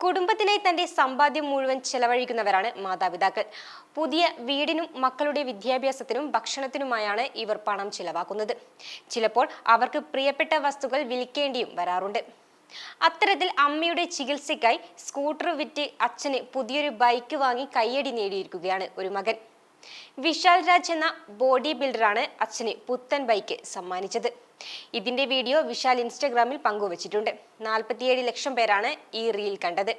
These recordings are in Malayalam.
കുടുംബത്തിനായി തന്റെ സമ്പാദ്യം മുഴുവൻ ചെലവഴിക്കുന്നവരാണ് മാതാപിതാക്കൾ. പുതിയ വീടിനും മക്കളുടെ വിദ്യാഭ്യാസത്തിനും ഭക്ഷണത്തിനുമായാണ് ഇവർ പണം ചിലവാക്കുന്നത്. ചിലപ്പോൾ അവർക്ക് പ്രിയപ്പെട്ട വസ്തുക്കൾ വിൽക്കേണ്ടിയും വരാറുണ്ട്. അത്തരത്തിൽ അമ്മയുടെ ചികിത്സയ്ക്കായി സ്കൂട്ടർ വിറ്റ് അച്ഛന് പുതിയൊരു ബൈക്ക് വാങ്ങി കയ്യടി നേടിയിരിക്കുകയാണ് ഒരു മകൻ. വിശാൽ രാജ് എന്ന ബോഡി ബിൽഡറാണ് അച്ഛന് പുത്തൻ ബൈക്ക് സമ്മാനിച്ചത്. ഇതിന്റെ വീഡിയോ വിശാൽ ഇൻസ്റ്റഗ്രാമിൽ പങ്കുവച്ചിട്ടുണ്ട്. 47 ലക്ഷം പേരാണ് ഈ റീൽ കണ്ടത്.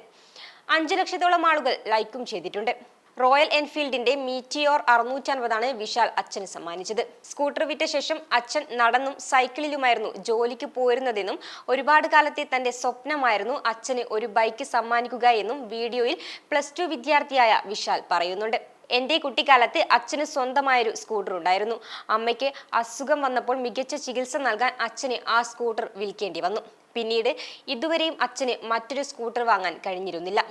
5 ലക്ഷത്തോളം ആളുകൾ ലൈക്കും ചെയ്തിട്ടുണ്ട്. റോയൽ എൻഫീൽഡിന്റെ മീറ്റിയോർ 650 വിശാൽ അച്ഛന് സമ്മാനിച്ചത്. സ്കൂട്ടർ വിറ്റ ശേഷം അച്ഛൻ നടന്നും സൈക്കിളിലുമായിരുന്നു ജോലിക്ക് പോയിരുന്നതെന്നും ഒരുപാട് കാലത്തെ തന്റെ സ്വപ്നമായിരുന്നു അച്ഛന് ഒരു ബൈക്ക് സമ്മാനിക്കുക എന്നും വീഡിയോയിൽ +2 വിദ്യാർത്ഥിയായ വിശാൽ പറയുന്നുണ്ട്. എന്റെ കുട്ടിക്കാലത്ത് അച്ഛന് സ്വന്തമായൊരു സ്കൂട്ടർ ഉണ്ടായിരുന്നു. അമ്മയ്ക്ക് അസുഖം വന്നപ്പോൾ മികച്ച ചികിത്സ നൽകാൻ അച്ഛന് ആ സ്കൂട്ടർ വിൽക്കേണ്ടി വന്നു. പിന്നീട് ഇതുവരെയും അച്ഛന് മറ്റൊരു സ്കൂട്ടർ വാങ്ങാൻ കഴിഞ്ഞിരുന്നില്ല.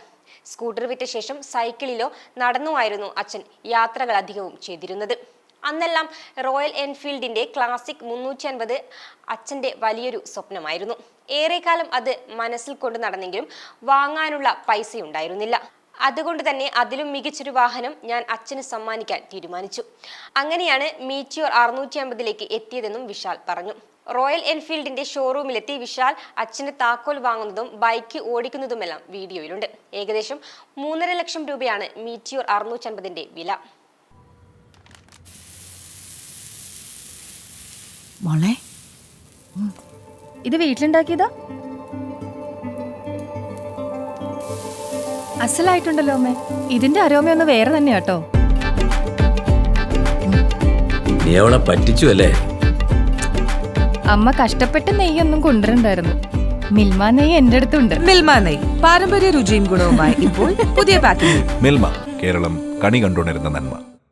സ്കൂട്ടർ വിറ്റ ശേഷം സൈക്കിളിലോ നടന്നുമായിരുന്നു അച്ഛൻ യാത്രകൾ അധികവും ചെയ്തിരുന്നത്. അന്നെല്ലാം റോയൽ എൻഫീൽഡിന്റെ ക്ലാസിക് 350 അച്ഛന്റെ വലിയൊരു സ്വപ്നമായിരുന്നു. ഏറെക്കാലം അത് മനസ്സിൽ കൊണ്ട് നടന്നെങ്കിലും വാങ്ങാനുള്ള പൈസയുണ്ടായിരുന്നില്ല. അതുകൊണ്ട് തന്നെ അതിലും മികച്ചൊരു വാഹനം ഞാൻ അച്ഛന് സമ്മാനിക്കാൻ തീരുമാനിച്ചു. അങ്ങനെയാണ് മീറ്റിയോർ 650 എത്തിയതെന്നും വിശാൽ പറഞ്ഞു. റോയൽ എൻഫീൽഡിന്റെ ഷോറൂമിലെത്തി വിശാൽ അച്ഛന് താക്കോൽ വാങ്ങുന്നതും ബൈക്ക് ഓടിക്കുന്നതുമെല്ലാം വീഡിയോയിലുണ്ട്. ഏകദേശം 3.5 ലക്ഷം രൂപയാണ് മീറ്റിയോർ 650 വില. മോളെ, ഇത് വീട്ടിലുണ്ടാക്കിയതാ? അസലായിട്ടുണ്ടല്ലോ അമ്മേ. ഇതിന്റെ അരോമയൊന്ന് വേറെ തന്നെയാട്ടോ. നീ അവളെ പറ്റിച്ചു അല്ലേ? അമ്മ കഷ്ടപ്പെട്ട് നെയ്യൊന്നും കൊണ്ടുവരണ്ടായിരുന്നു. മിൽമ നെയ്യ് എന്റെ അടുത്തുണ്ട്. മിൽമ നെയ്യ് പാരമ്പര്യ രുചിയും ഗുണവുമായി ഇപ്പോൾ പുതിയ പാക്കിംഗ്. മിൽമ, കേരളം കണി കണ്ടുകൊണ്ടിരുന്ന നന്മ.